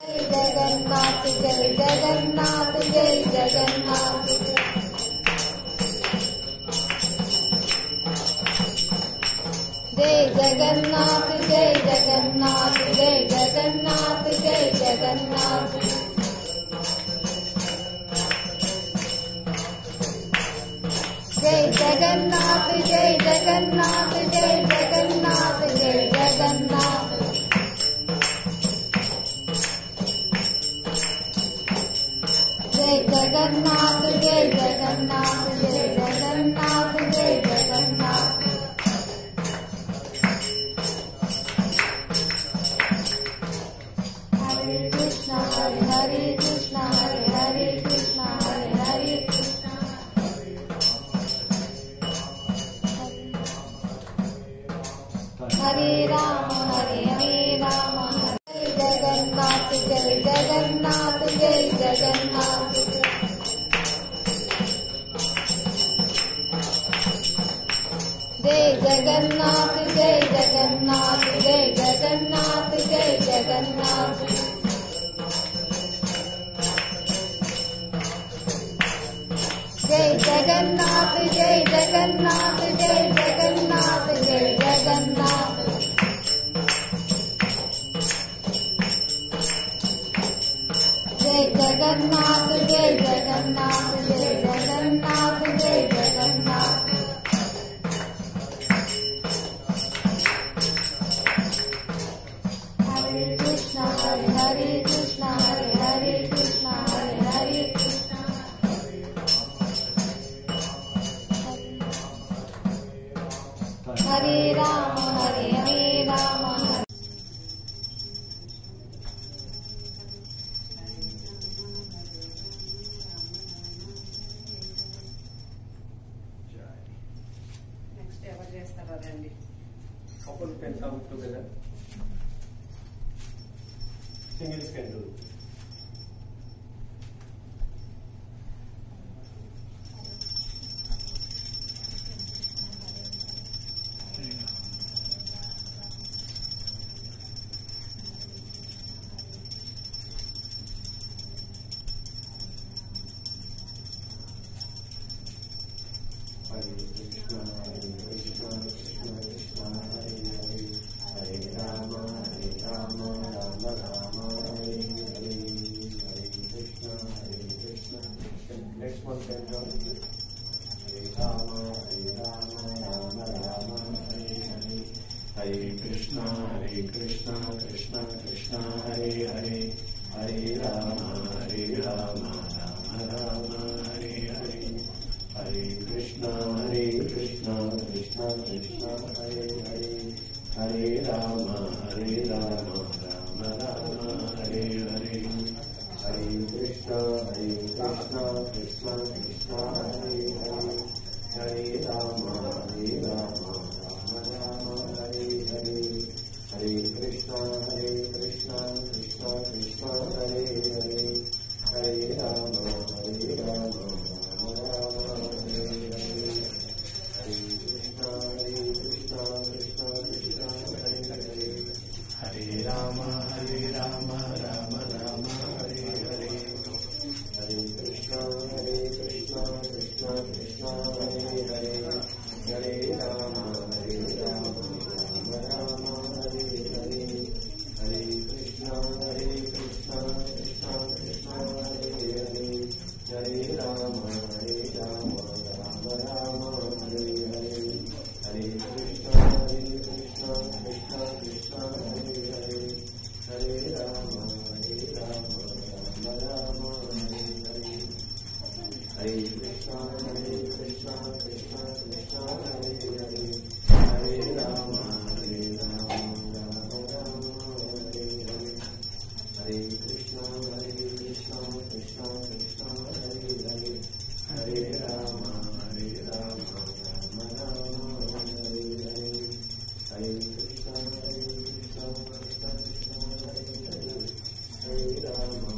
जगन्नाथ जय जगन्नाथ जय जगन्नाथ जय जगन्नाथ जय जगन्नाथ जय जगन्नाथ जय जगन्नाथ जय जगन्नाथ जय जगन्नाथ जय जगन्नाथ जय जगन्नाथ जय जगन्नाथ जय जगन्नाथ जय जगन्नाथ जय जगन्नाथ हरे कृष्णा हरे कृष्णा हरे कृष्णा हरे कृष्णा हरे राम जय जगन्नाथ जय जगन्नाथ जय जगन्नाथ जय जगन्नाथ जय जगन्नाथ जय जगन्नाथ जय जगन्नाथ जय जगन्नाथ जय जगन्नाथ जय जगन्नाथ जय जगन्नाथ जय जगन्नाथ जय जगन्नाथ जय जगन्नाथ जय जगन्नाथ हरे कृष्णा हरे कृष्णा हरे कृष्णा हरे कृष्णा हरे राम నెక్స్ట్ ఎవరు చేస్తారా రండి. Couple can come together. Singles can do. Hare Krishna, Hare Krishna, Krishna Krishna, Hare Hare, Hare Rama, Rama Rama, Hare Hare, Hare Krishna, next one can join. Hare Rama, Rama Rama, Hare Hare, Hare Krishna, Krishna Krishna, Hare Hare, Hare Rama, Rama Rama, Hare Hare. Hare Krishna, Krishna Krishna, Hare Hare, Hare Rama, Rama Rama, Hare Hare. Hare Krishna, Krishna Krishna, Hare Hare, Hare Rama, Rama Rama, Hare Hare. Hare Krishna, Krishna Krishna, Hare Hare, Hare Rama, Rama Hare Rama, Rama Rama, Hare Hare. Hare Krishna, Krishna Krishna, Hare Hare. Hare Rama, Rama Rama, Hare Hare. Hare Krishna, Krishna Krishna, Hare Hare. Hare Rama, Rama Rama, Hare Hare. Hare Krishna, Krishna Krishna, Hare Hare. Hare Rama, Rama Rama, Hare Hare. Hare Krishna, Krishna Krishna, Hare Hare. Hare Rama, Rama Rama, Hare Hare. Hare Krishna, Krishna Krishna, Hare Hare. Hare Rama, Rama Rama, Hare Hare. Hare Krishna, Krishna Krishna, Hare Hare. Hare Rama, Rama Rama, Hare Hare. Hare Krishna, Krishna Krishna, Hare Hare. Hare Rama,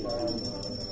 Rama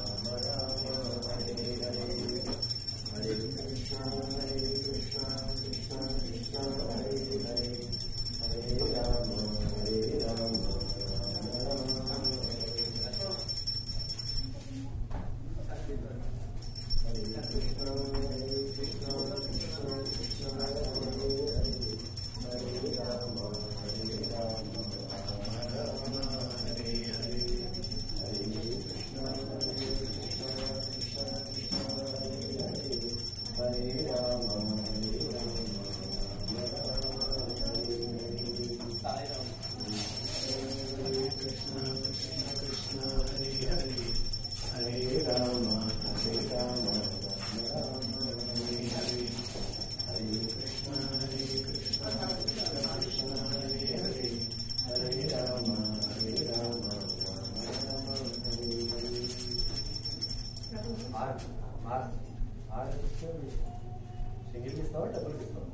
single ఇస్తావా double ఇస్తావా?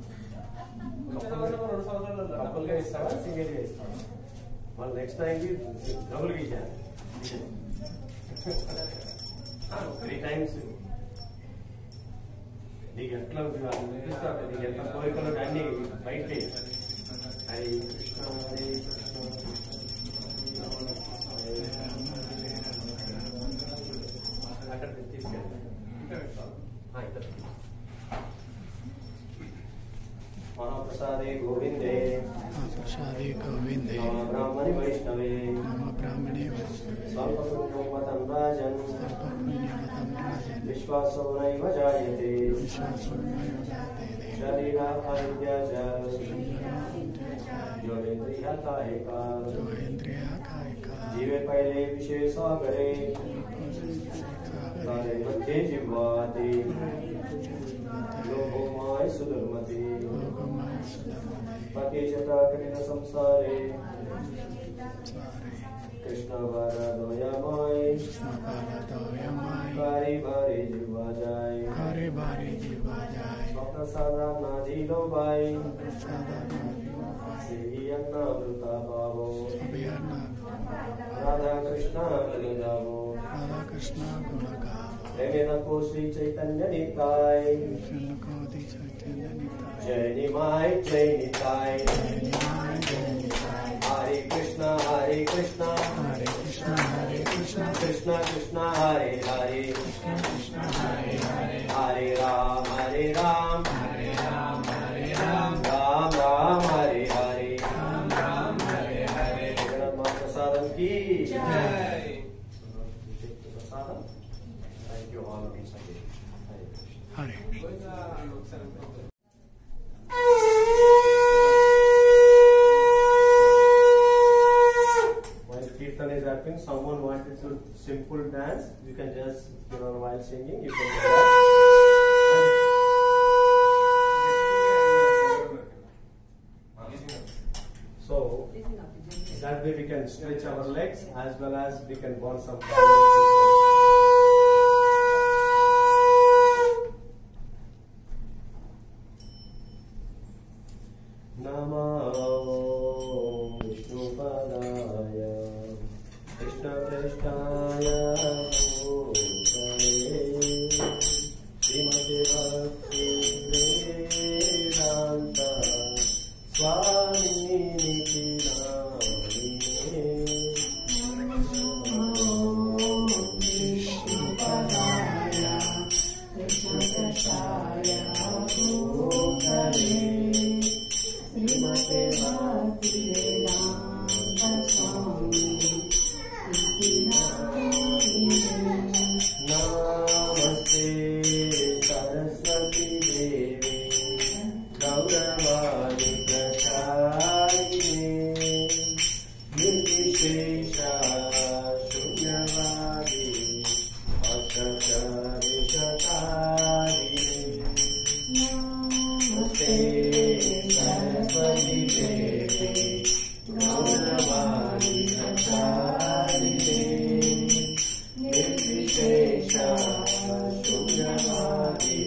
కప్పులుగా ఇస్తావా సింగిల్గా ఇస్తావా? మళ్ళీ next టైంకి డబుల్గా ఇచ్చాను 3 times. నీకు ఎట్లా అనిపిస్తాడు, నీకు ఎట్లా కోరికలు అన్ని బయట హరి కృష్ణ హరి అక్కడ తీసుకెళ్ళి महाप्रसादे गोविंदे ब्राह्मणे वैष्णवे स्वल्पपुण्योपतं राजन् विश्वासो नैव जायते शरीराहार्या च योगेन्द्रिया कायिका जीवे पहले विषय सागरे काले मध्ये जिह्वाति लोभो माय सुदुर्मति पति कठिन संसारे कृष्ण वरदोयमाय कारी भारी जीवा जाय स्वप्रसादा नादी लोभाय सेवी अन्नामृता भावो राधा कृष्ण गुणगावो प्रेमेन को श्री चैतन्य निताय जय निमाय जय निताय हरे कृष्ण कृष्ण कृष्ण हरे हरे हरे राम राम राम हरे हरे जगन्नाथ प्रसादम की जय। Prasadam thank you all once again. Hare Kirtan is happening. Someone wanted to simple dance. You can just, while singing, you can do that. So that way we can stretch our legs as well as we can burn some calories. Namo Vishnupadaya Krishna Prestaya Srimati Bhakti Vedanta Swami Nityanamine Vishnupadaya Krishna Prestaya Srimate Bhakti Vedanta Swami Namaste Saraswati Devi Gauravani Prachayine Nirvishesha Shunyavadi Ashakari Shatarine Namaste Saraswati Devi Gauravani Prachayine Nirvishesha Shunyavadi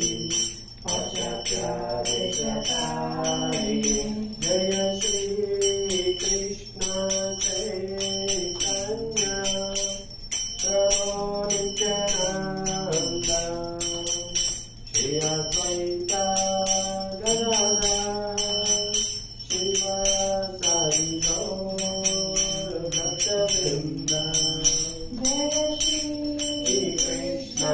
Ashakari Shatarine Jaya Shri Krishna Chaitanya Prabhu Nityananda Shri Advaita Gadadhara Srivasadi Gaur Bhaktavrinda Jaya Shri Krishna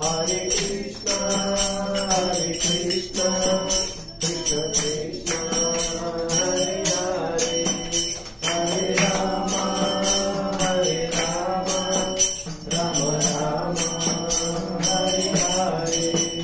Hare Krishna, Krishna Krishna, Hare Hare, Hare Rama, Rama Rama, Hare Hare.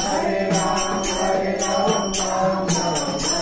Hare Ram, Hare Ram, Ram Ram, Hare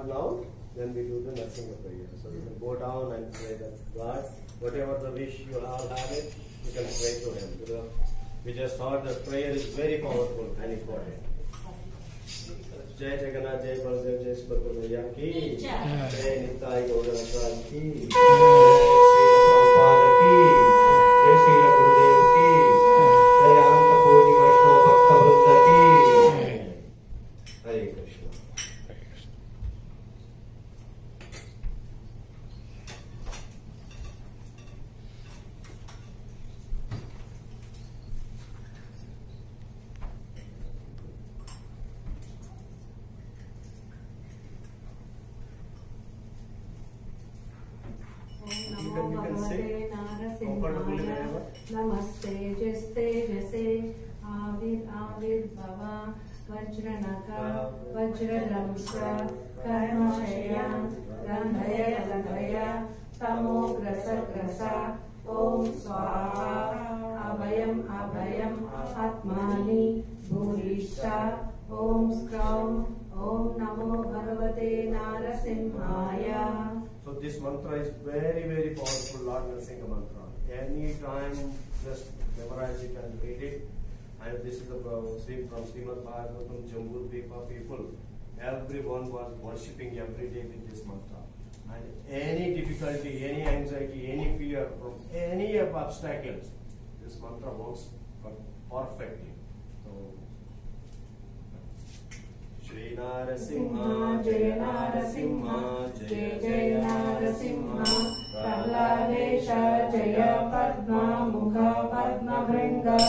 start now, then we do the Narsinga prayer. So you can go down and pray that God, whatever the wish you all have it, you can pray to Him. Because we just thought that prayer is very powerful and important. Jai Jagannath, Jai Baldev, Jai Subhadra ki, Jai Nittai Gauranathal ki, Jai Srila Prabhupada ki, Jai Srila Gurudev ki, Jai Ananta Koti Vaishnava Bhakta Vrutta ki. Hare Krishna. नमस्ते जस्ते जसे आविर भवा वज्रनखा वज्रदंश कर्णशया गंधय तमोग्रसा ओम स्वाहा अभयम आत्मानि भूरिष्ठा ओम स्क्रौम ओम नमो भगवते नारसिंहाय. So this mantra is very, very powerful, Lord Narsinga mantra. Any time, just memorize it and read it. And this is the stream from Srimad Bhagavatam, Jambudvipa people. Everyone was worshipping every day with this mantra. And any difficulty, any anxiety, any fear, from any obstacles, this mantra works perfectly. So, Shri Narasimha, Jai Narasimha, Jai Jai Narasimha, Prahladesha, Jaya Padma, Mukha Padma Bhringa,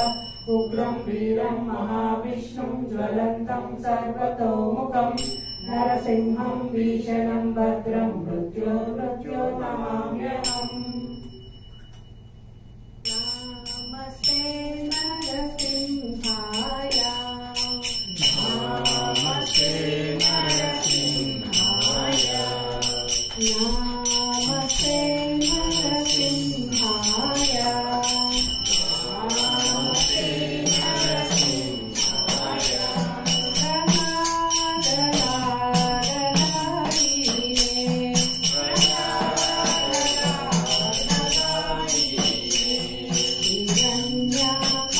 Ugram Veeram Mahavishnum, Jwalantam Sarvatomukham, Narasimham Vishanam Bhadram, Mrityo Namamyaham. Namaste Narasimhaya. Namaste Narasimhaya. Namaste Narasimhaya. Namaste Narasimhaya. Rana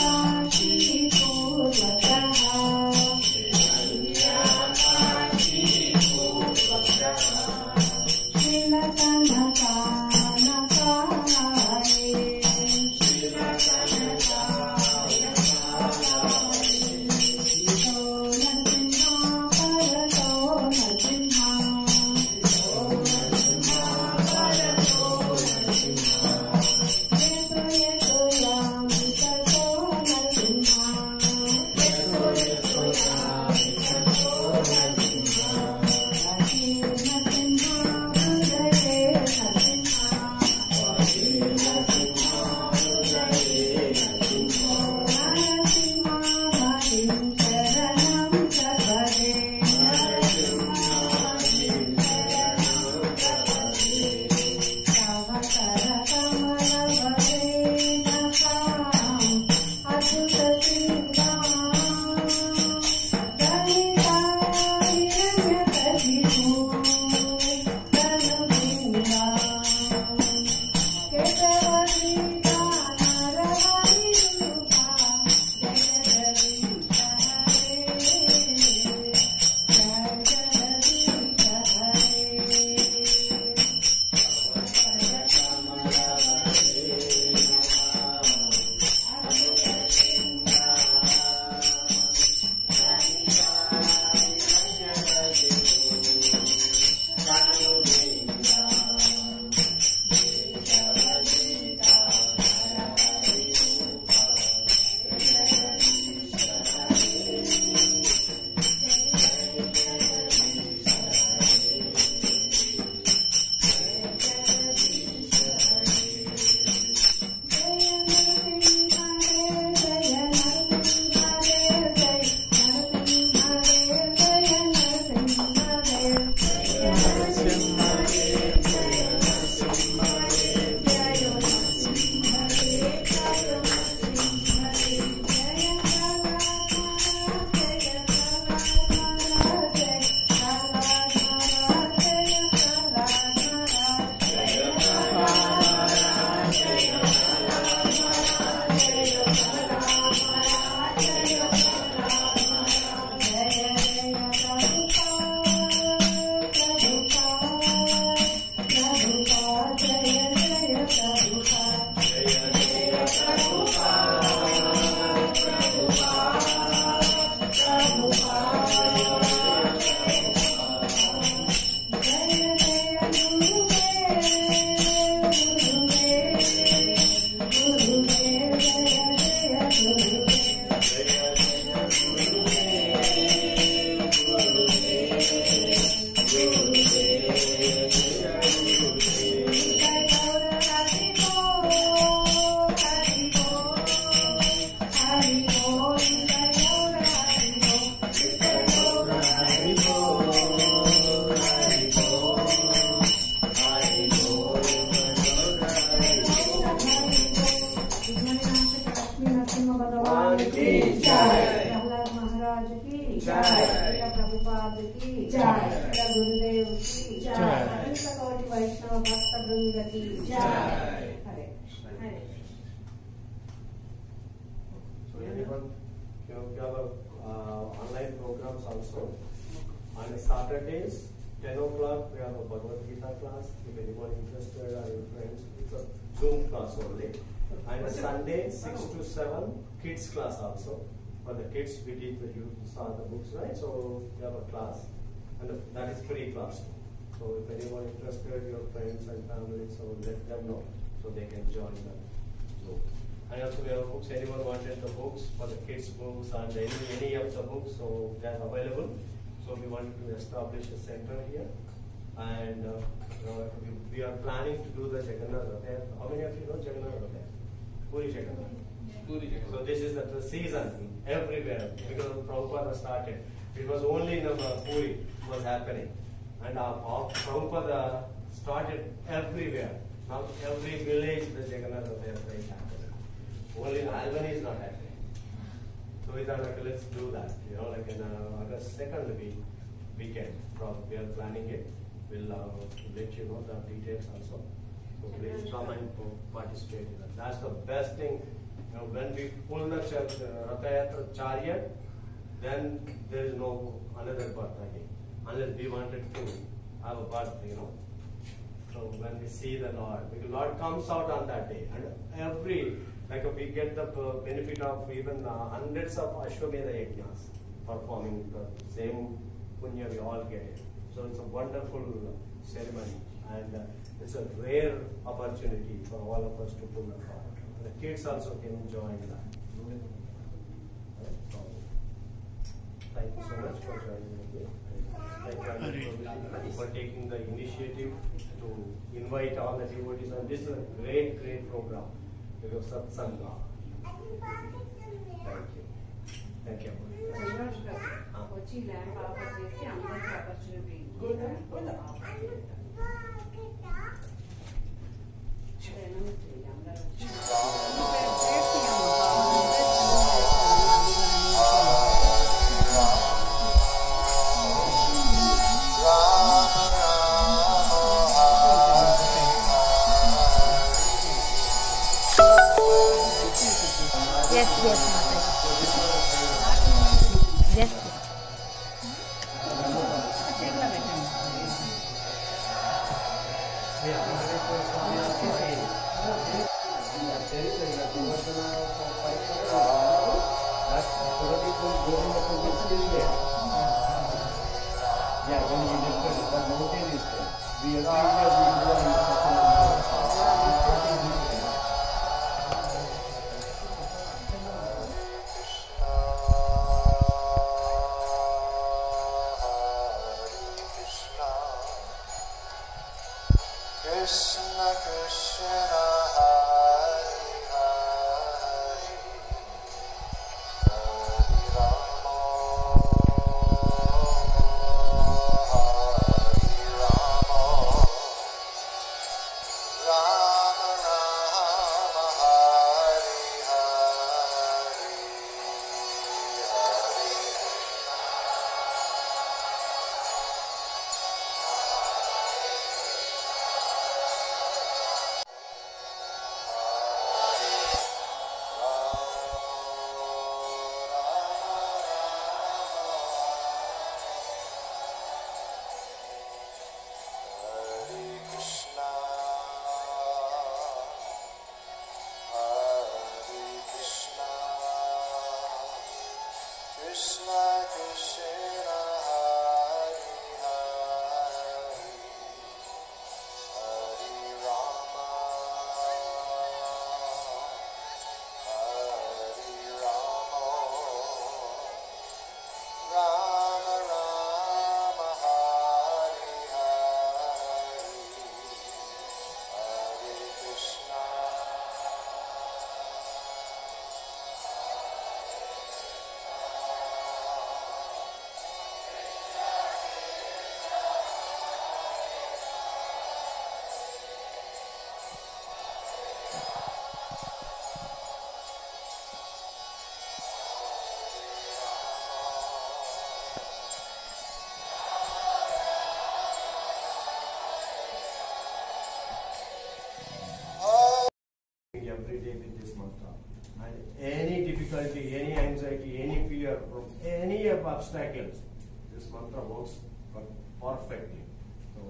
Prabhupada की जय। गुरुदेव की जय। अनंत कोटि वैष्णव भक्त वृंद की जय। Hare Hare So everyone, we have online programs also. On Saturdays, 10 o'clock, we have a Bhagavad Gita class. If anyone interested or your friends, it's a Zoom class only. And Sunday, 6 to 7, kids class also. For the kids, we teach the youth to start the books, right? So we have a class, and that is free class. So if anyone interested, your friends and family, so let them know so they can join the Zoom. And also we have books. Anyone wanted the books for the kids' books and any of the books, so they are available. So we wanted to establish a center here, and we are planning to do the Jagannath Rath. How many of you know Jagannath Rath? Puri Jagannath. So this is the season everywhere because Prabhupada started. It was only in Puri was happening, and Prabhupada started everywhere. Now every village the Jagannath Rath is happening. Only in Albany is not happening. So we thought, okay, let's do that. You know, like in August 2nd weekend, we are planning it. We'll let you know the details also. So please come and participate in that. That's the best thing. You know, when we pull the Ratha Yatra chariot, then there is no another birth again. Unless we wanted to have a birth, you know. So when we see the Lord, because Lord comes out on that day, and like we get the benefit of even hundreds of Ashwamedha Yajnas performing the same punya we all get it. So it's a wonderful ceremony, and it's a rare opportunity for all of us to pull the card. The kids also can join that. Right? So, thank you so much for joining me. Thank you for taking the initiative to invite all the devotees, and this is a great program. Because satsanga. Thank you. Thank you. వచ్చి lamp offer చేసి అందరికి opportunity Yes, Mataji. Yes. Krishna Krishna Hare Hare Hare Rama Hare Rama Rama Rama Hare Hare Hare Krishna mantra works perfectly. So,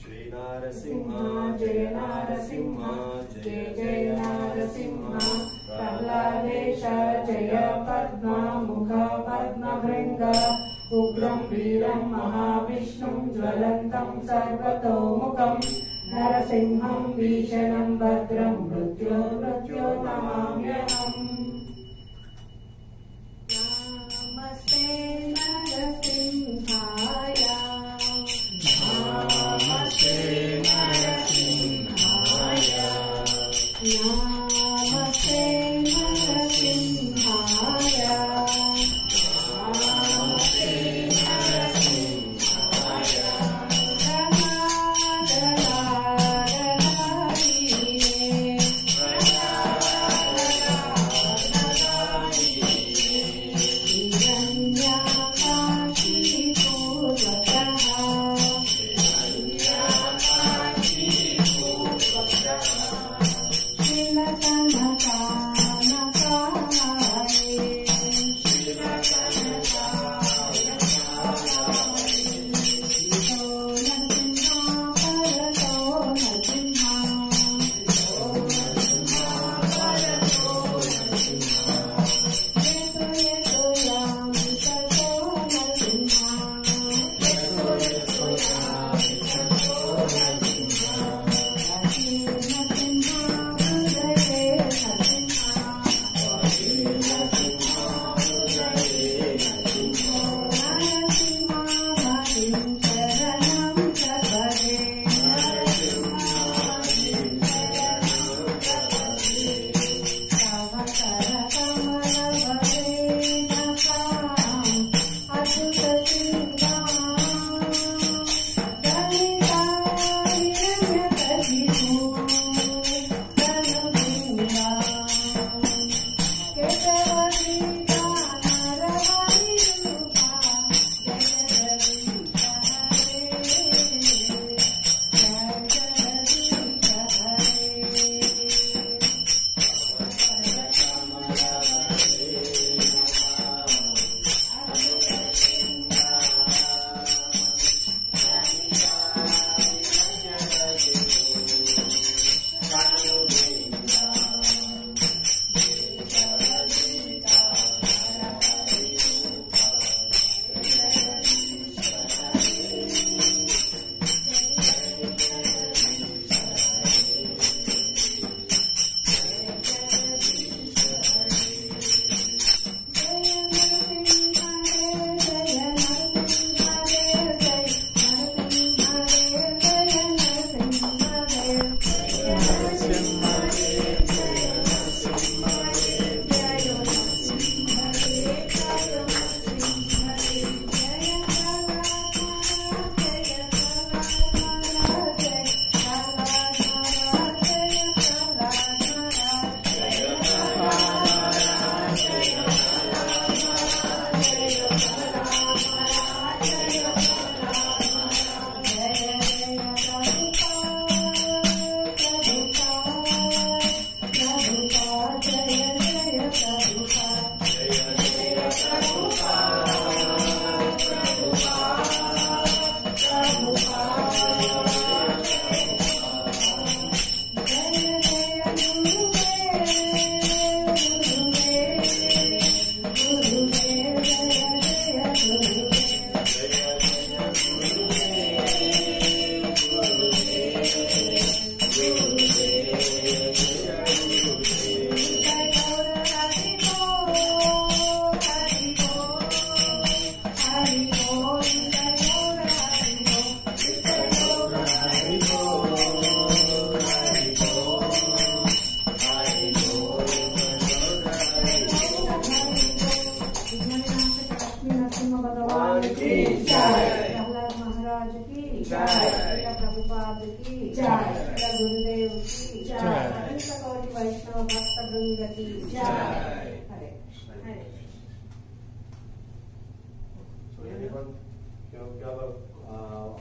Shri Narasimha, Jaya Narasimha, Jaya Jaya Narasimha, Praladesha, Jaya Padma, Mukha Padma Bringa, Ugram Veeram Mahavishnum, Jwalantam Sarvatomukham, Narasimham Vishanam Bhadram, Mrityo Mrityo Namamyaham. Namaste Narasimhaya. Namaste Narasimhaya. Namaste Narasimhaya. Namaste Narasimhaya.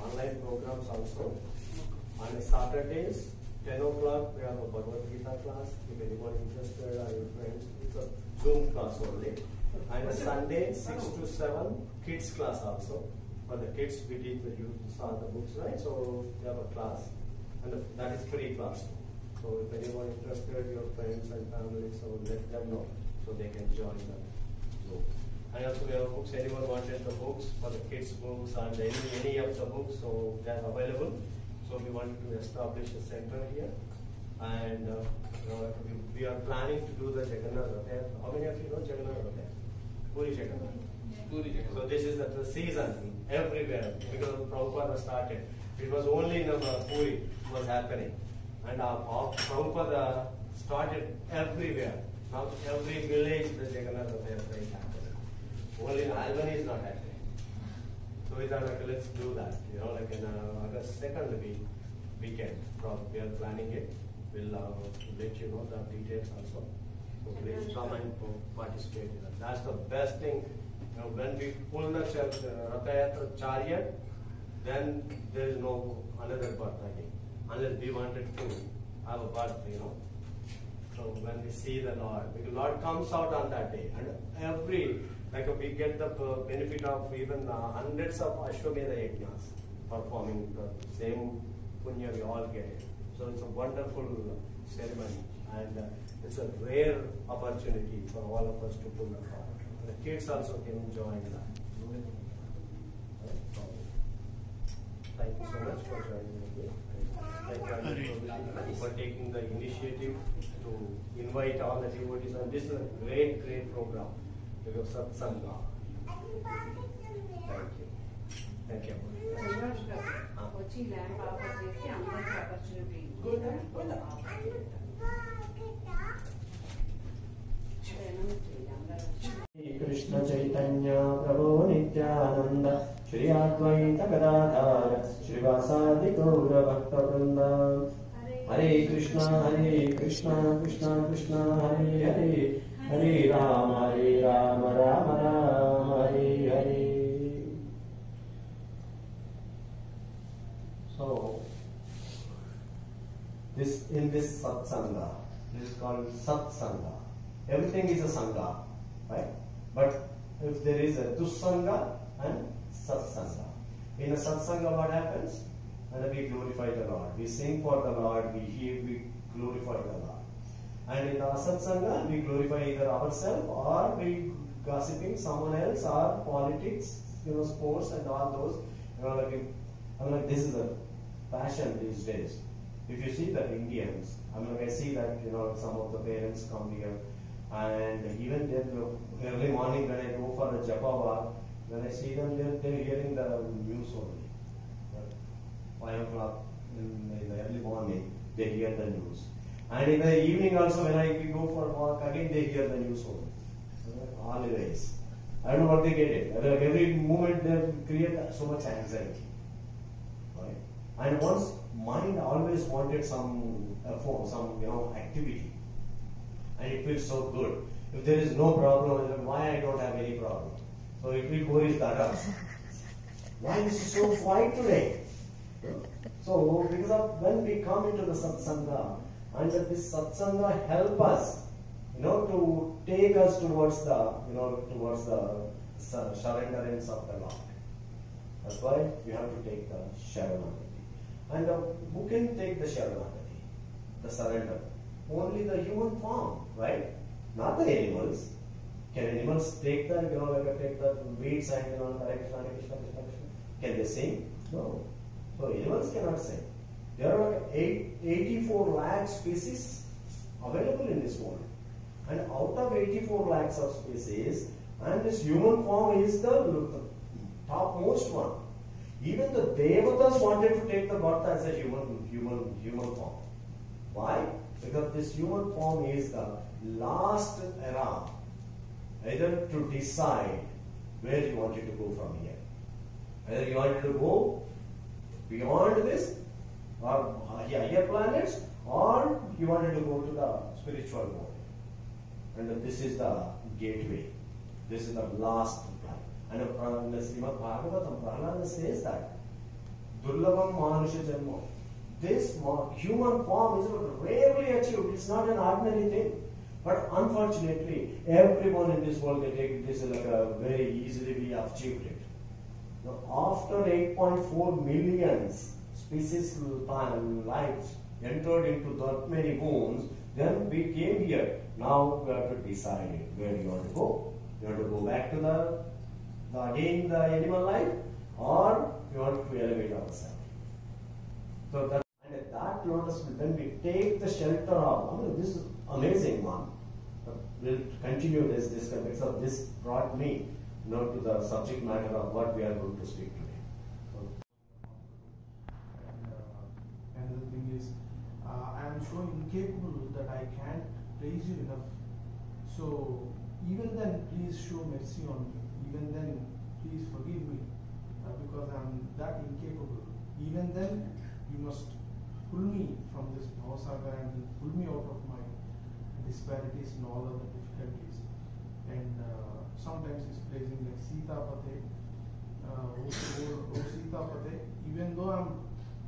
Online programs also. On Saturdays, 10 o'clock, we have a Bhagavad Gita class. If anyone interested or your friends, it's a Zoom class only. And Sunday 6 to 7 kids class also. For the kids we teach the youth to start the books, right? So they have a class, and that is free class. So if anyone interested, your friends and family, so let them know so they can join them. So, and also we have books. Anyone wanted the books for the kids books and any of the books, so they are available. So we wanted to establish a center here, and we are planning to do the Jagannath Rath. How many of you know Jagannath Rath? Puri Jagannath. So this is the season everywhere because Prabhupada started. It was only in Puri was happening, and Prabhupada started everywhere. Now every village the Jagannath Rath is happening. Only in Albany is not happening. So we thought, okay, let's do that. Like in August 2nd weekend, we are planning it. We'll let you know the details also. So please come and participate in that. That's the best thing. When we pull the Ratha Yatra chariot, then there is no another birth again. Unless we wanted to have a birth, So when we see the Lord, because Lord comes out on that day, and we get the benefit of even hundreds of Ashwamedha Yajnas performing the same punya we all get it. So it's a wonderful ceremony, and it's a rare opportunity for all of us to pull the card. The kids also can join that. So, thank you so much for joining me. Thank you for taking the initiative to invite all the devotees, and this is a great program because of Satsanga. Thank you. వచ్చి lamp offer చేసి అందరికి opportunity Krishna Chaitanya Prabhu Nityananda Shri Advaita Gadadhara Srivasadi Gaura Bhakta Vrinda Hare Krishna Krishna Krishna Hare Hare Hare Rama Rama Rama Hare Hare. So in this satsanga, this is called satsanga. Everything is a sangha, right? But if there is a dussanga and satsanga, in a satsanga what happens? And we glorify the Lord. We sing for the Lord. We hear. We glorify the Lord. And in the asatsanga, we glorify either ourselves or we gossiping someone else or politics, sports and all those. This is a passion these days. If you see the Indians, I see that some of the parents come here, and even then early morning when I go for a japa walk, when I see them, they're hearing the news only. 5 o'clock in the early morning, they hear the news, and in the evening also when I go for a walk, again they hear the news only. Always, I don't know what they get it. Every moment they create so much anxiety. And one's mind always wanted some activity, and it feels so good. If there is no problem, then why I don't have any problem? So it will go is that up. Why is it so quiet today? So because of when we come into the satsanga, and that this satsanga help us, to take us towards the surrenderance of the Lord. That's why we have to take the Sharanagati. And who can take the Sharanagati, the surrender? Only the human form, right? Not the animals. Can animals take the, take the weeds and, Hare Krishna, Hare Krishna, Krishna Krishna? Can they sing? No. So animals cannot sing. There are 84 lakh species available in this world. And out of 84 lakhs of species, and this human form is the topmost one. Even the Devatas wanted to take the birth as a human form. Why? Because this human form is the last era, either to decide where you wanted to go from here. Either you wanted to go beyond this, or higher planets, or you wanted to go to the spiritual world. And this is the gateway. This is the last plan. And the Srimad Bhagavatam, Prahlada says that Durlabham Manusha Janma. This human form is rarely achieved. It's not an ordinary thing. But unfortunately, everyone in this world, they take this like a very easily we achieved it. Now, after 8.4 million species lives entered into that many wombs, then we came here. Now we have to decide where you want to go. You want to go back to again the animal life, or you want to elevate ourselves. So that, and at that lotus, then we take the shelter of. This is amazing one. We'll continue this discussion. So this brought me to the subject matter of what we are going to speak today. And another thing is, I am so incapable that I can't praise you enough. So even then, please show mercy on me. Even then, please forgive me, because I am that incapable. Even then, you must pull me from this bhavasagar and pull me out of my disparities and all other difficulties. And sometimes he's praising like Sita Pate. Oh Sita Pate, even though I'm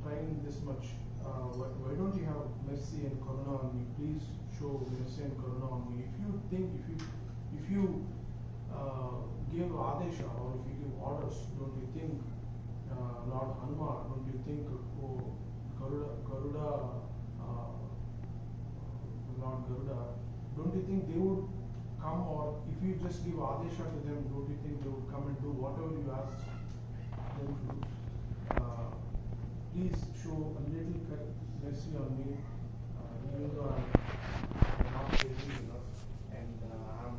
trying this much, why don't you have mercy and karuna on me? Please show mercy and karuna on me. If you think, if you give adesha, or if you give orders, don't you think Lord Hanuman, don't you think Garuda, Lord Garuda, don't you think they would come, or if you just give adesha to them, don't you think they would come and do whatever you ask them to do? Please show a little mercy on me, even though I'm not praising enough, and I'm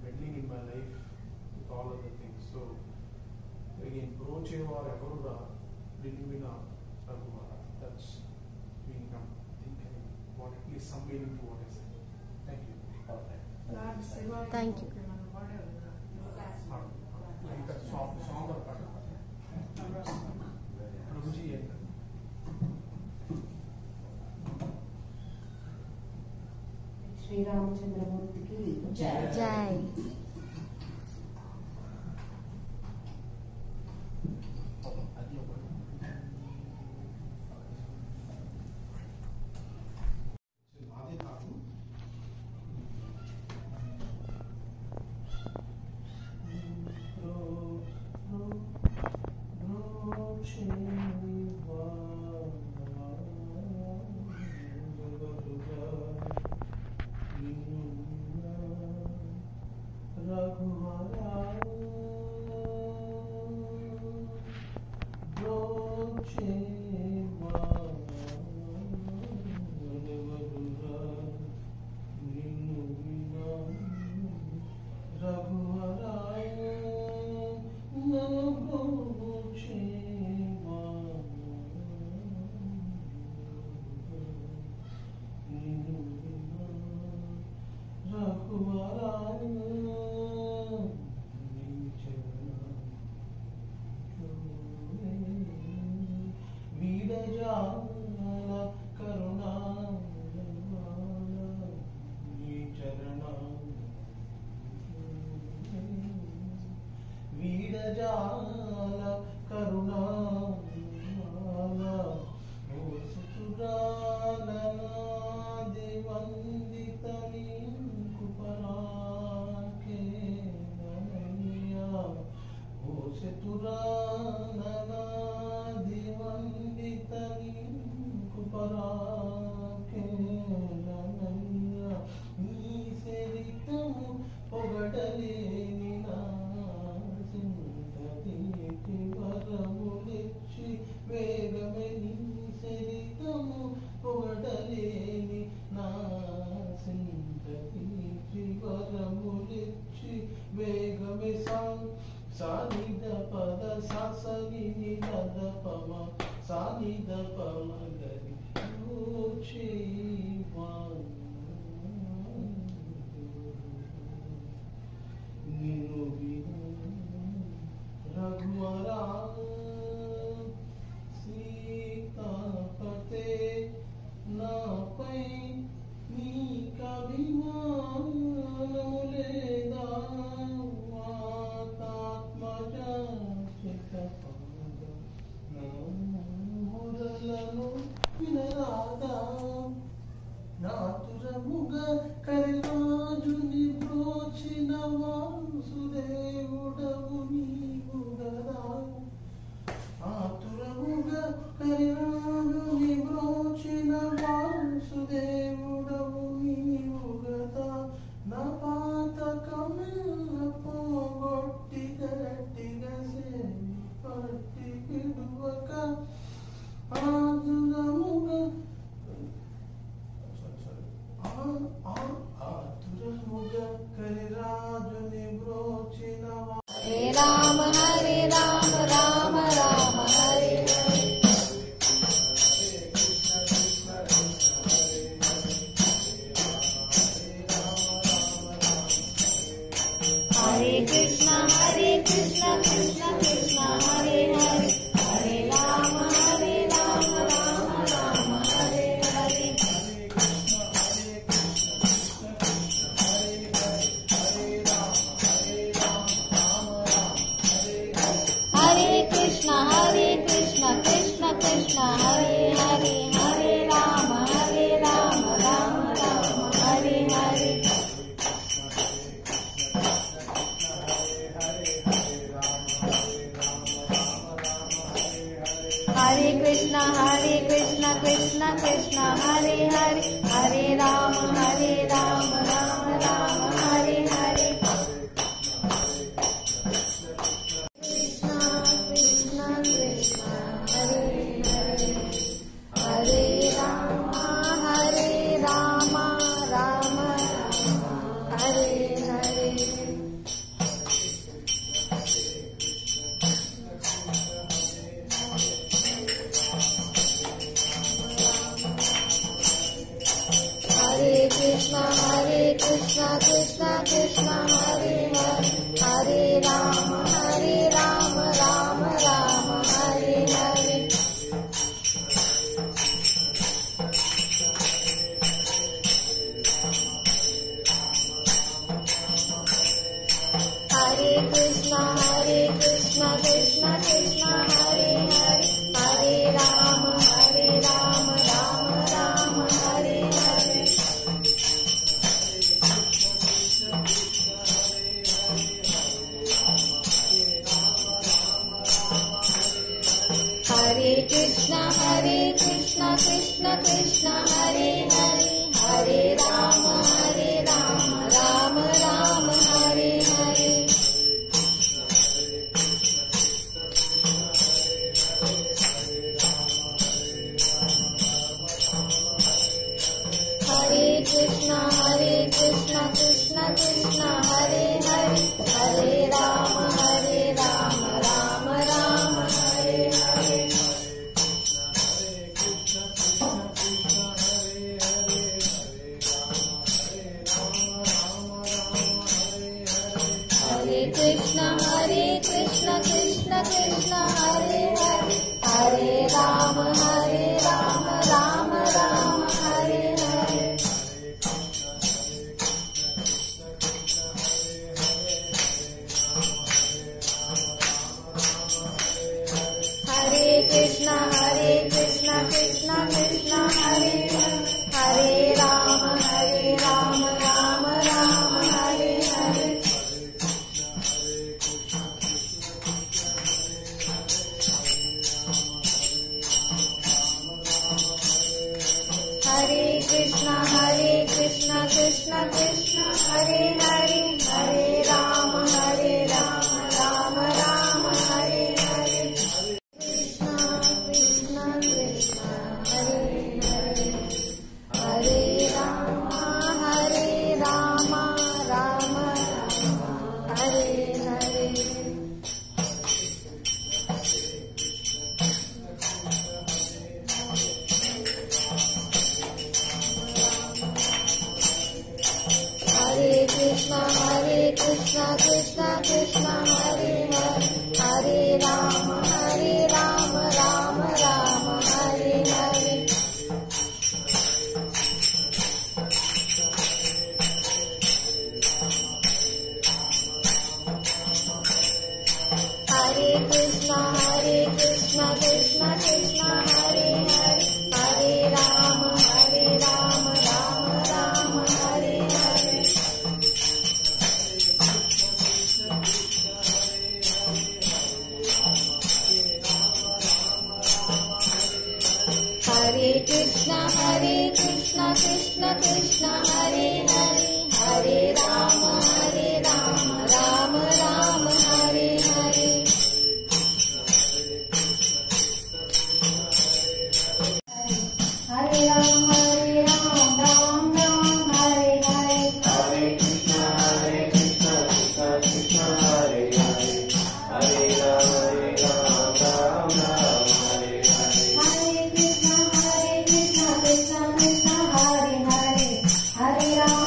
meddling in my life with all other things. So again, Brocheva Ragaruda Dinivina Ragumara. That's meaning I think I want at least some meaning to what I said. Thank you. Thank you. Like a song or Prabhuji and Sri Ramachandramurti ki Jai. Jai. Natura muga karena Hare Krishna Krishna Krishna Hare Hare Hare Rama Rama Rama Hare Hare Krishna Krishna Krishna Hare Hare Hare Rama Rama Rama Hare Hare Hare Krishna Krishna Krishna Hare Hare Hare Rama Rama Rama Hare Hare Hare Krishna Krishna Krishna Hare Hare Hare Rama Rama Rama Hare Hare Hare Krishna Krishna Krishna Hare Hare Hare Rama Rama Rama Hare Hare Hare Krishna Krishna Krishna Hare Hare Hare Rama Rama Rama Hare Hare Hare Krishna Krishna Krishna Hare Hare Hare Rama Rama Hare Hare Hare Krishna Krishna Krishna Hare Hare Hare Rama Rama Hare Hare Hare Krishna Krishna Krishna Hare Hare Hare Rama Rama Hare Hare Krishna Krishna Krishna Hare Hare Hare Rama Rama Hare Hare Hare Krishna Krishna Hare Hare Hare Rama Rama Hare Hare Hare Krishna Krishna Hare Hare Hare Rama Rama Hare Hare Hare Krishna Krishna Hare Hare Hare Rama Rama Hare Hare Hare Ram Ram Hare Hare Hare Krishna Krishna Krishna Hare Hare Hare Ram Ram Hare Hare Hare Krishna Krishna Krishna Hare Hare Hare Ram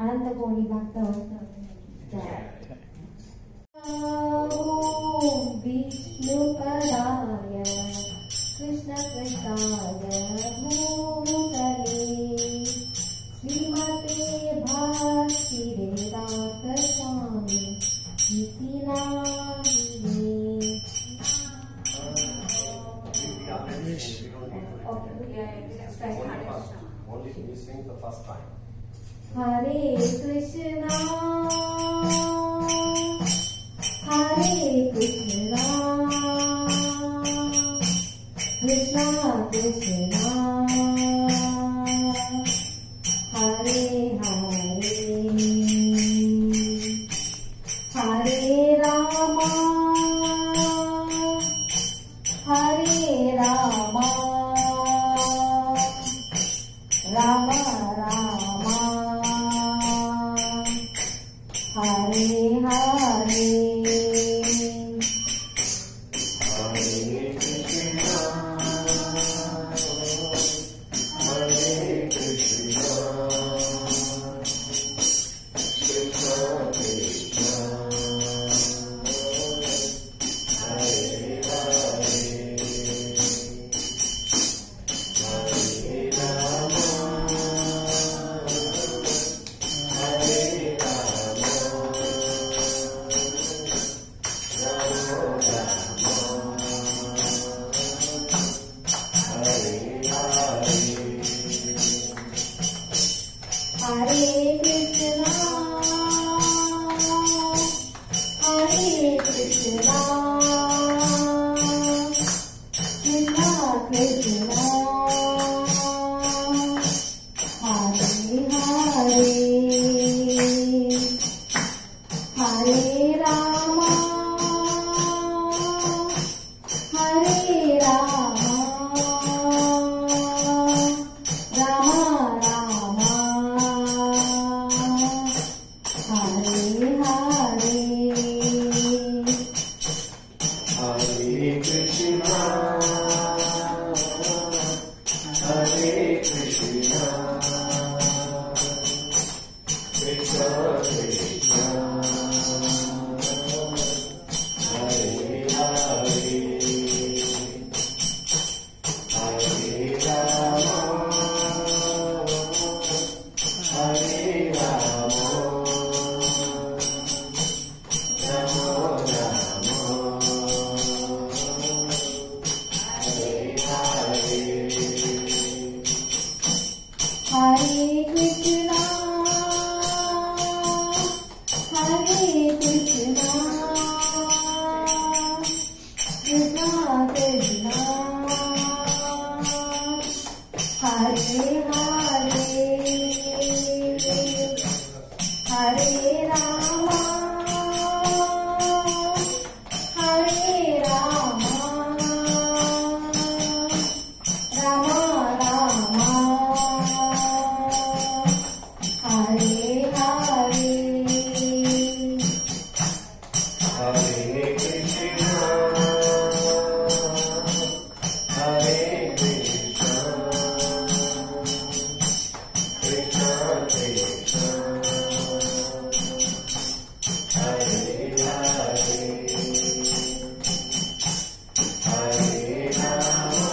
अनंत कोणी भक्त विष्णुपदाय कृष्ण कृष्णाय भूतले श्रीमते भक्तिवेदांत स्वामी इति नामिने Only can you sing the first time? Hare Krishna, Hare Krishna, Krishna Krishna, Hare Hare, Hare Rama, Hare Rama, Rama Rama, Hare Hare. Hare Krishna, Hare Krishna, Krishna Krishna, Hare Hare, Hare Rama, Hare Rama, Rama Rama, Hare Hare. Hare Krishna, Hare Krishna, Krishna Krishna, Hare Hare, Hare Rama, Hare Rama, Rama Rama, Hare Hare. Hare Krishna, Hare Krishna, Krishna Krishna, Hare Hare, Hare Rama, Hare Rama, Rama Rama, Hare Hare. Hare Krishna, Hare Krishna, Krishna Krishna, Hare Hare, Hare Rama.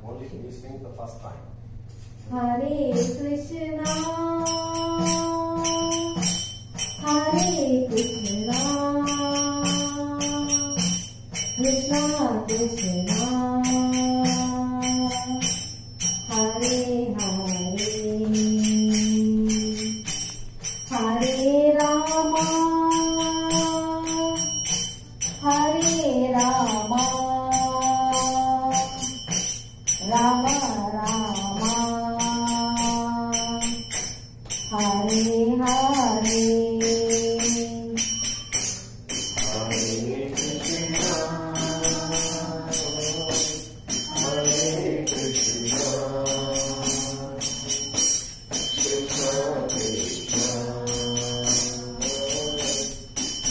Only can you sing the first time? Hare Krishna, Hare Krishna, Krishna Krishna, Hare Hare, Hare Rama, Hare Rama, Rama Rama, Hare Hare. Hare Krishna, Hare Krishna, Krishna Krishna,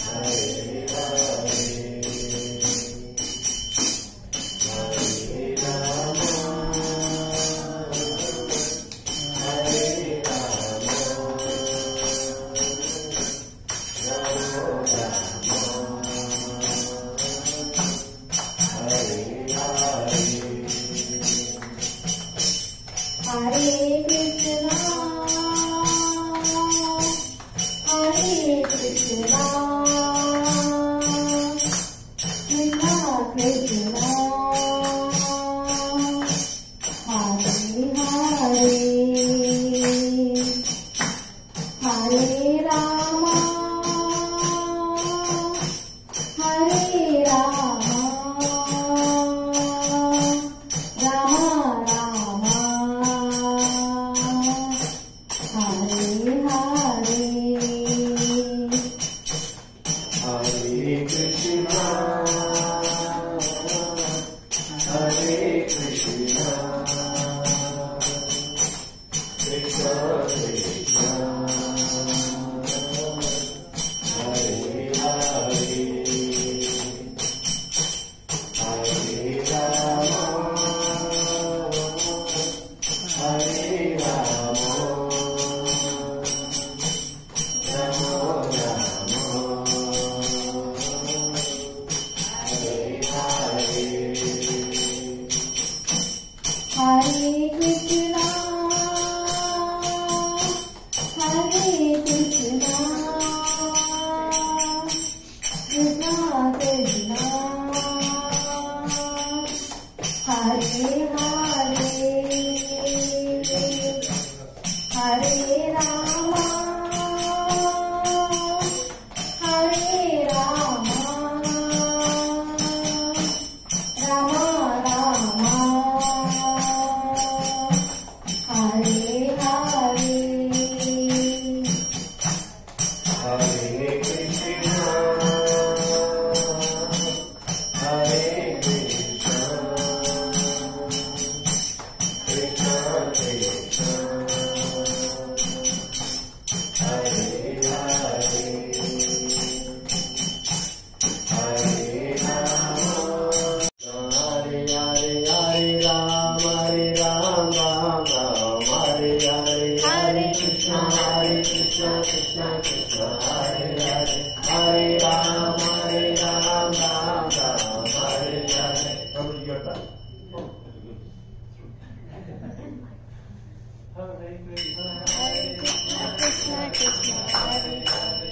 Hare Hare, Hare Rama, Hare Rama, Rama Rama, Hare Hare. Hare Krishna, Hare Rama, Hare Rama, Rama Rama, Hare Hare. Hare Krishna, Hare Krishna, Krishna Krishna, Hare Hare, Hare Rama, Hare Rama, Rama Rama, Hare Hare. Hare Krishna, Hare Krishna, Krishna Krishna, Hare Hare, Hare Rama, Hare Rama, Rama Rama, Hare Hare. Hare Krishna, Hare Krishna, Krishna Krishna, Hare Hare, Hare Rama, Hare Hare, Hare Rama, Hare Rama, Hare Hare, Hare Krishna, Krishna Krishna, Hare Hare, Hare Rama, Hare Hare. Come to your time. Hare Krishna, Krishna Krishna, Hare Hare,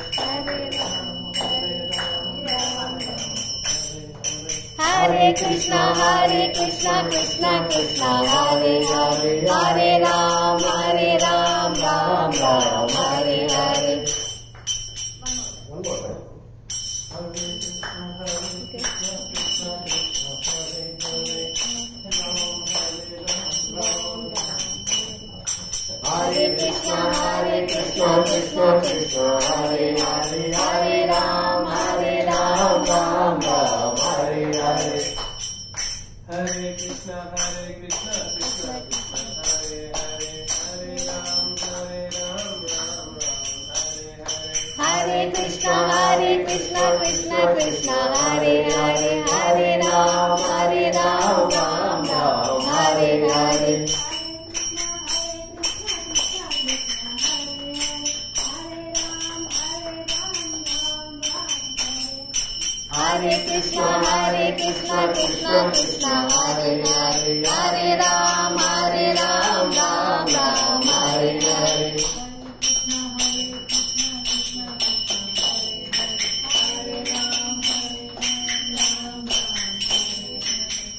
Hare Krishna, Krishna Krishna, Hare Hare, Hare Ram, Ram Ram, Hare Hare. one more time. Hare Krishna, Krishna Krishna, Hare Hare, Ram Hare Krishna, Krishna Krishna, Hare Hare, Hare Ram, Ram Ram, Hare Hare. Hare Krishna, Krishna Krishna, Hare Hare, Hare Ram, Ram Hare Hare. Hare Krishna, Krishna Krishna, Hare Hare, Hare Ram, Ram Hare Hare.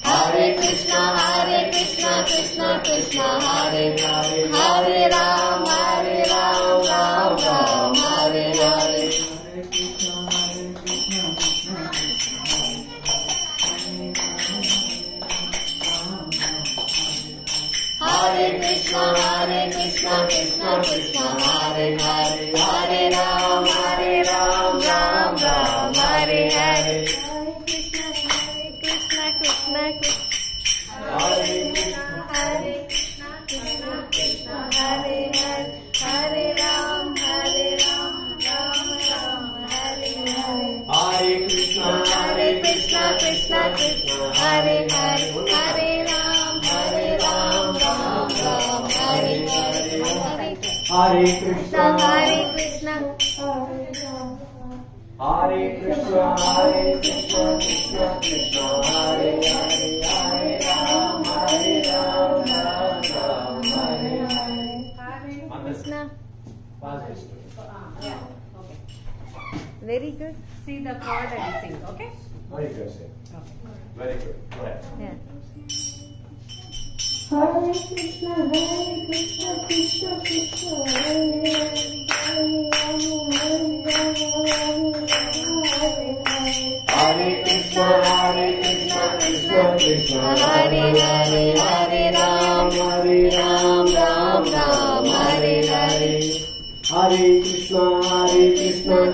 Hare Krishna, Krishna Krishna, Hare Hare, Hare Ram, Ram Hare Hare. Hare Krishna, Krishna Krishna, Hare Hare, Hare Ram, Ram Hare Hare. Hare Krishna, Krishna Krishna, Hare Hare, Hare Ram, Ram Hare Hare. Krishna Krishna, Hare Krishna, Krishna Hare Hare, Hare Ram, Ram Hare Hare. Hare Krishna, Krishna Hare Hare, Hare Ram, Ram Hare Hare. Hare Krishna, Hare Krishna, Hare Krishna, Krishna Krishna, Hare Hare, Hare Ram, Ram Hare Hare. Krishna. Yeah. Okay. Very good. See the chord and sing. Okay. Very good, sir. Very good. Go ahead. Yeah. Hare Krishna, Krishna Krishna, Hare Hare, Hare Hare Krishna,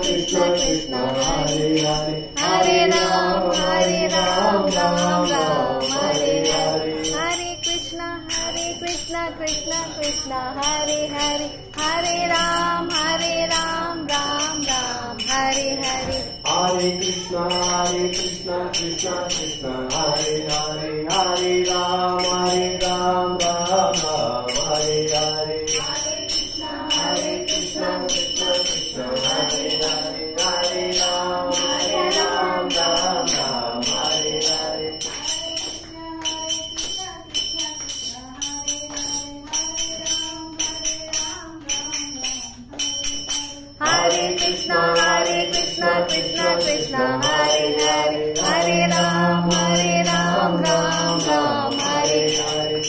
Krishna Krishna, Hare Hare, Hare Ram, Ram Ram, Hare Hare. Hare Krishna, Krishna Krishna, Hare Hare, Hare Ram, Ram Ram, Hare Hare. Hare Krishna, Krishna Krishna, Hare Hare, Hare Ram, Ram Ram, Hare Hare. Hare Krishna, Krishna Krishna, Hare Hare, Hare Ram, Ram Ram, Hare Hare. Hare Krishna, Krishna Krishna, Hare Hare, Hare Ram, Ram Ram, Hare Hare.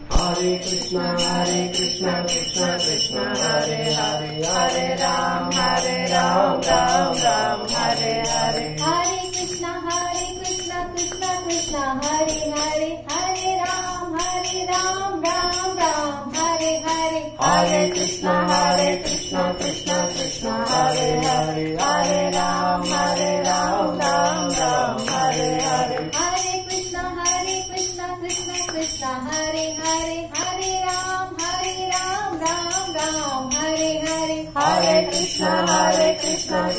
Hare Krishna, Krishna Krishna, Hare Hare, Hare Ram, Ram Ram, Hare Hare. Hare Krishna, Krishna Krishna, Hare Hare, Hare Ram, Ram Ram, Hare Hare. Hare Krishna, Krishna Krishna, Hare Hare, Hare Ram, Ram Ram, Hare Hare. Hare Krishna, Krishna Krishna, Hare Hare, Hare Ram, Ram Ram, Hare Hare. Hare Krishna, Krishna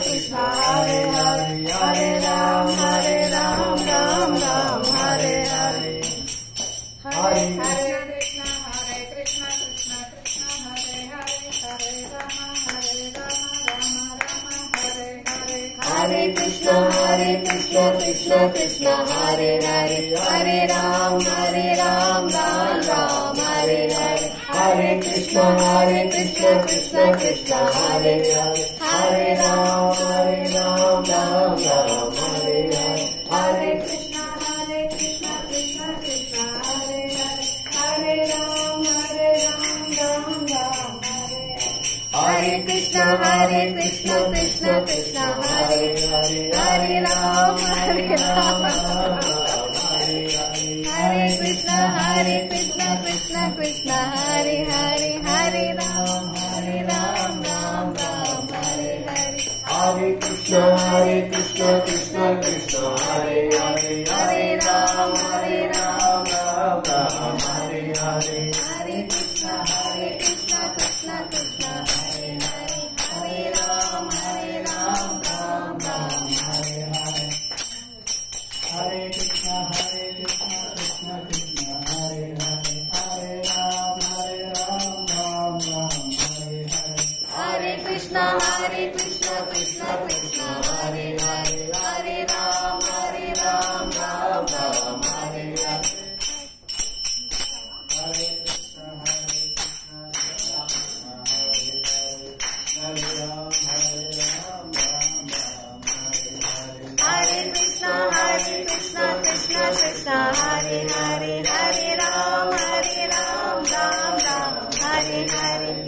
Krishna, Hare Hare, Hare Ram, Ram Ram, Hare Hare. Hare Krishna, Krishna Krishna, Hare Hare, Hare Ram, Ram Hare Hare. Hare Krishna, Krishna Krishna, Hare Hare, Hare Rama, Rama Hare Hare. Hare Krishna, Krishna Krishna, Hare Hare, Hare Ram, Ram Hare Hare. Hare Krishna, Krishna Krishna, Hare Hare, Hare Ram, Ram Hare Hare. Hare Krishna, Krishna Krishna, Hare Hare, Hare Ram, Ram Hare Hare. Hare Krishna, Krishna Krishna, Hare Hare, Hare Ram, Ram Hare Hare. Hare Krishna, Krishna, Hare Hare, Hare Ram, Ram Hare Hare. Hare Krishna, Krishna Krishna, Hare Hare, Hare Ram, Ram Hare Hare. Hare Krishna, Krishna Krishna, Hare Hare, Hare Ram, Ram Hare Hare. Hare Krishna, Krishna Krishna, Hare Hare, Hare Ram, Ram Hare Hare.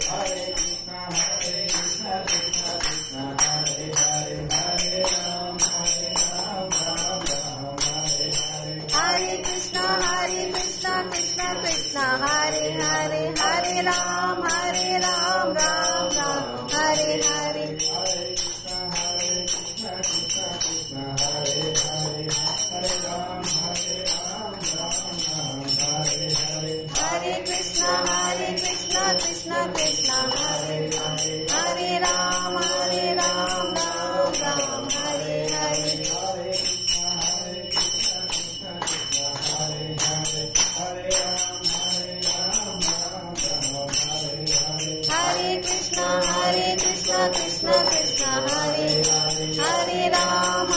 Hare Krishna, Krishna Krishna, Hare Hare, Hare Ram, Ram Hare Hare. Hare Krishna, Krishna Krishna, Hare Hare, Hare Ram, Ram Hare Hare. Hare Krishna, Krishna Krishna, Hare Hare, Hare Ram,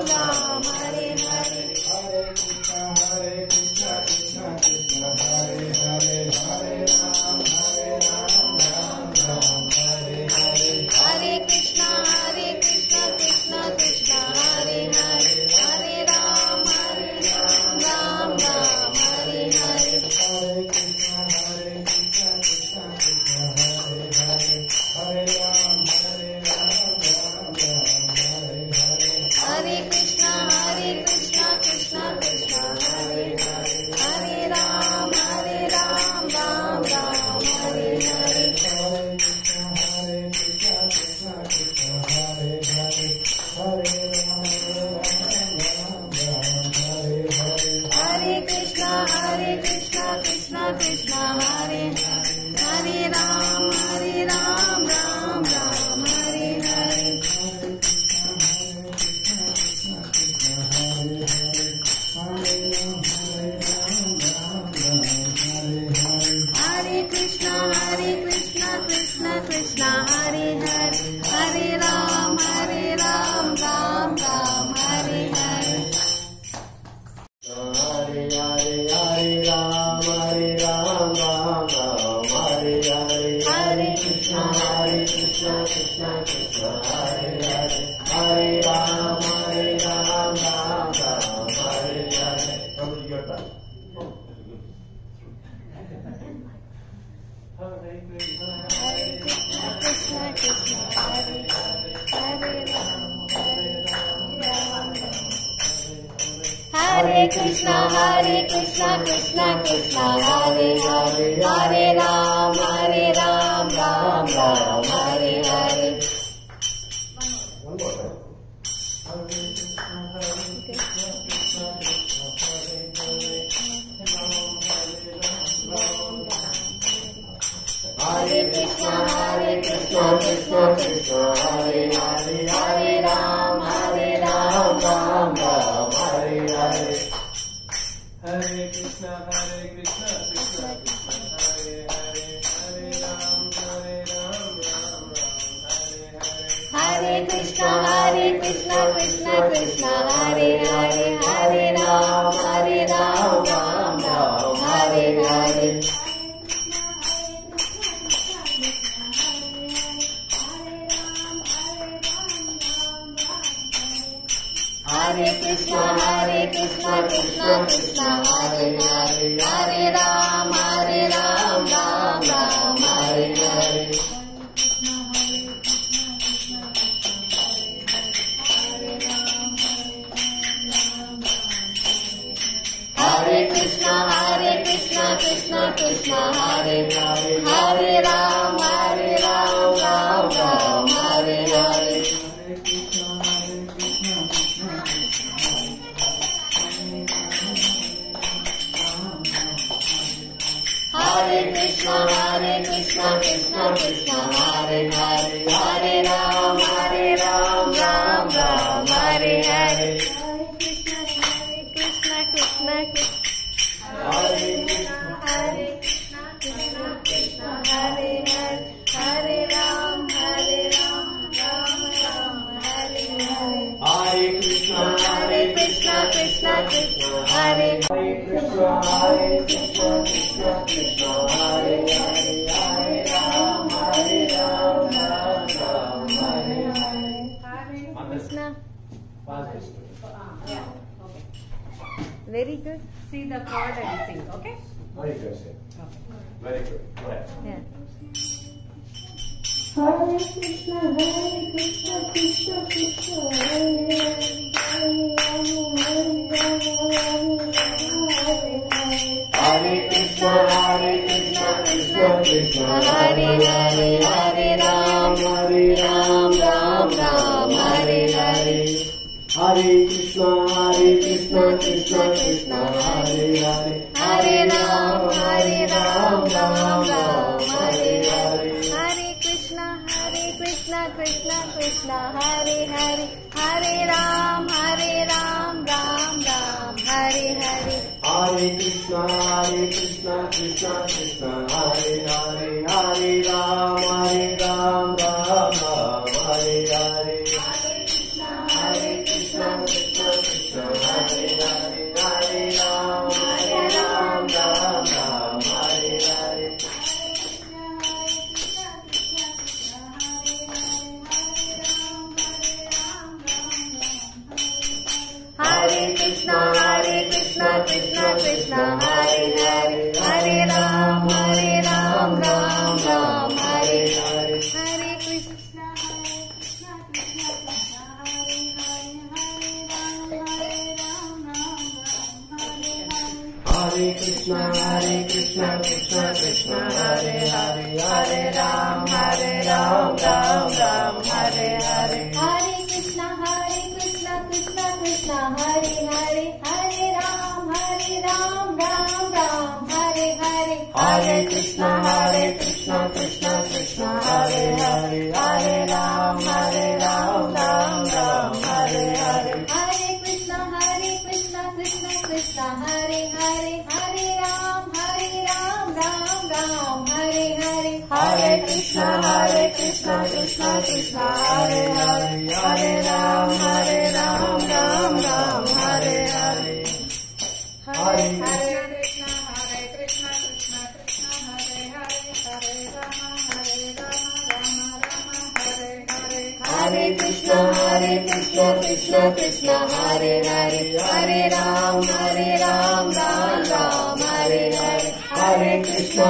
Ram Hare Hare. Hare Krishna, Krishna Krishna, Hare Hare, Hare Ram, Ram Hare Hare. Hare Krishna, Krishna Krishna, Hare Hare, Hare Ram, Ram Hare Hare. Hare Krishna, Krishna Krishna, Hare Hare, Hare Ram, Ram Hare Hare. Hare Krishna, Hare Krishna Krishna Krishna Hare Hare, Hare Ram Ram Ram Hare Hare. One more time. Hare Krishna Krishna Krishna Hare Hare, Hare Ram Ram Ram Hare Hare. Hare Krishna Krishna Krishna Hare Hare, Hare Ram Ram Hare Hare. Hare Krishna Krishna Krishna Hare Hare, Hare Ram Ram Hare Hare. Hare Krishna Krishna Krishna Hare Hare, Hare Ram Ram Hare Hare. Hare Krishna Krishna Krishna Hare Hare, Hare Ram Ram Hare Hare. Hare Krishna Krishna Krishna Hare Hare, Hare Ram Ram Hare Hare. Krishna Krishna Hare Krishna Krishna Hare Hare, Hare Ram Ram Hare Hare. Hare Krishna Krishna Hare Hare Krishna Krishna Krishna Hare Hare, Hare Ram Ram Hare Hare. Krishna. Fast. Yeah, okay. Very good. See the chord and sing, okay? Very good, sir. Very good. Go ahead. Yeah. Hare Krishna Krishna Krishna Hare Hare, Hare Ram Hare Krishna Krishna Krishna Hare Hare, Hare Ram Ram Hare Hare. Hare Krishna Krishna Krishna Hare Hare, Hare Ram Ram Hare Hare. Hare Krishna Krishna Krishna Hare Hare, Hare Ram Ram Hare Hare. Hare Krishna Krishna Krishna Hare Hare, Hare Ram Hare Hare. Hare Krishna Krishna Hare Hare, Hare Ram Hare Hare. Hare Krishna Krishna Krishna Hare Hare, Hare Ram Ram Hare Hare. Hare Krishna Hare Krishna Krishna Krishna Hare Hare, Hare Ram Hare Hare. Hare Krishna Krishna Krishna Hare Hare, Hare Ram Hare Hare. Hare Krishna Krishna Krishna Hare Hare, Hare Ram Hare Hare. Hare Krishna Krishna Krishna Hare Hare, Hare Ram Hare Hare. Hare Krishna Krishna Krishna Hare Hare, Hare Ram Hare Hare. Hare Krishna Krishna Krishna Hare Hare, Hare Rama Hare Hare. Hare Krishna Krishna Krishna Hare Hare, Hare Ram Hare Hare. Hare Krishna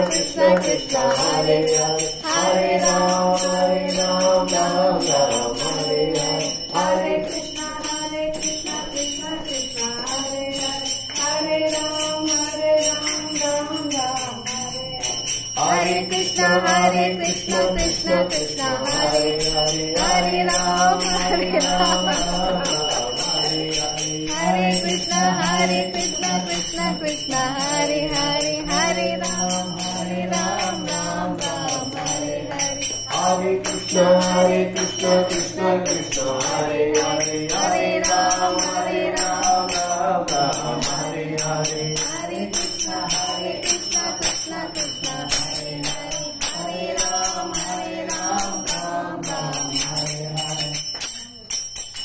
Krishna Krishna Hare Hare, Hare Ram Hare Hare. Hare Krishna Krishna Krishna Hare Krishna Krishna Krishna Hare Hare Hare Ram Hare Ram Hare Krishna Krishna Krishna Hare Hare Hare Ram Ram Ram Hare Hare Hare Krishna Krishna Krishna Hare Hare Hare Ram Ram Ram Hare Hare Hare Krishna Krishna Krishna Hare Hare Hare Ram Ram Ram Hare Hare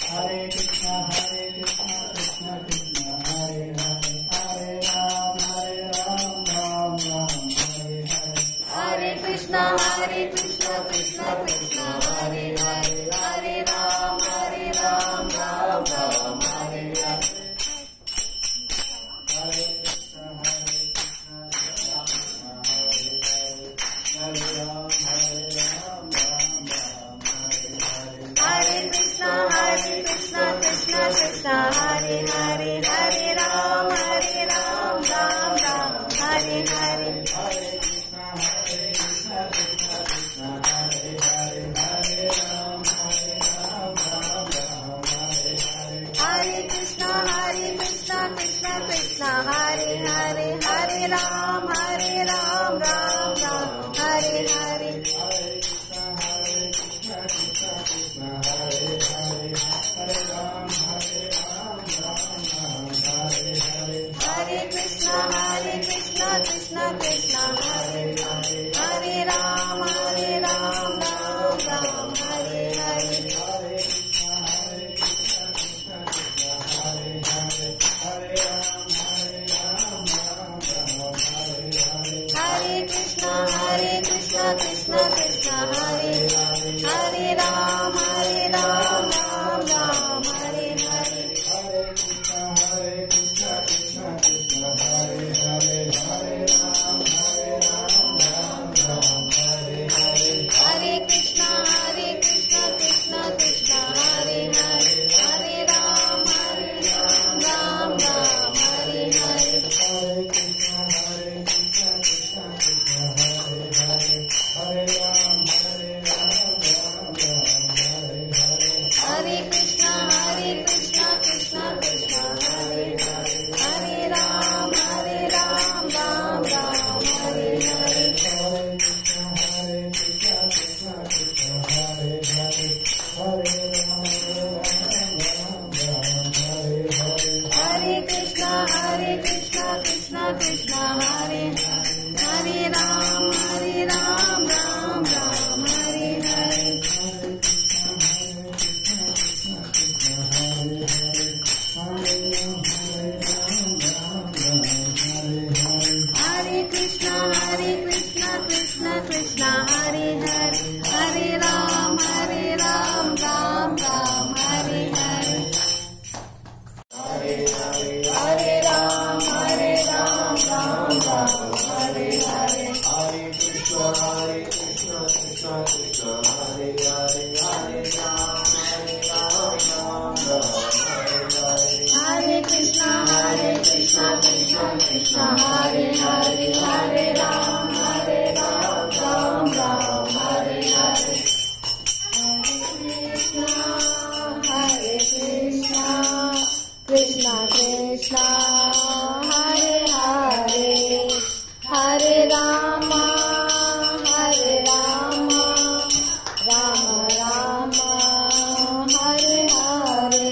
Hare Krishna Krishna Krishna Hare Hare Hare Ram Ram Hare Hare Hare Krishna Krishna Krishna Hare Hare Hare Ram Ram Hare Hare Hare Krishna Krishna Krishna Hare Hare Hare Ram Ram Hare Hare Hare Krishna Krishna Krishna Hare Hare Hare Ram Ram Hare Hare Hare Krishna Krishna Krishna Hare Hare Hare Ram Ram Hare Hare Hare Krishna Krishna Krishna Hare Hare Hare Ram Ram Hare Hare Hare Krishna Krishna Krishna Hare Hare Hare Ram Ram Hare Hare Hare Krishna Krishna Krishna Hare Hare Hare Ram Hare Hare Hare Krishna Krishna Krishna Hare Hare Hare Ram Ram Hare Hare Hare Krishna Krishna Krishna Hare Hare Hare Ram Ram Hare Hare Hare Ram Ram Hare Hare Hare Krishna Krishna Krishna Hare Hare Hare Ram Ram Hare Krishna Krishna Krishna Hare Hare Hare Ram Ram Hare Hare Hare Krishna Krishna Krishna Hare Hare Hare Rama Rama Rama Hare Hare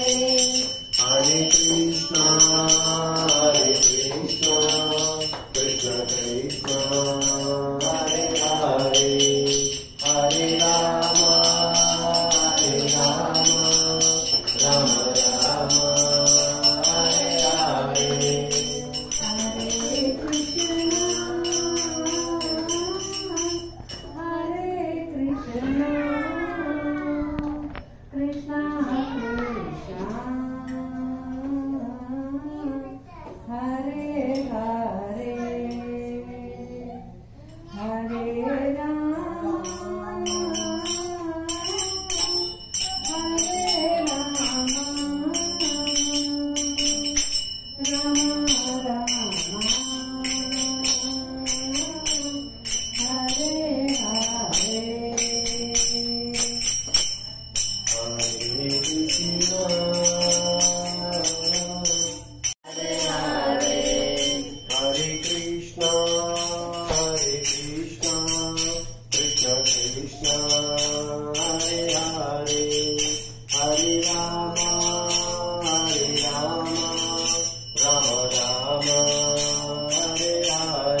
Hare Krishna Krishna Krishna Hare Hare Hare Rama Rama Rama Hare Hare Hare Krishna Krishna Krishna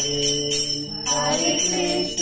Hare Krishna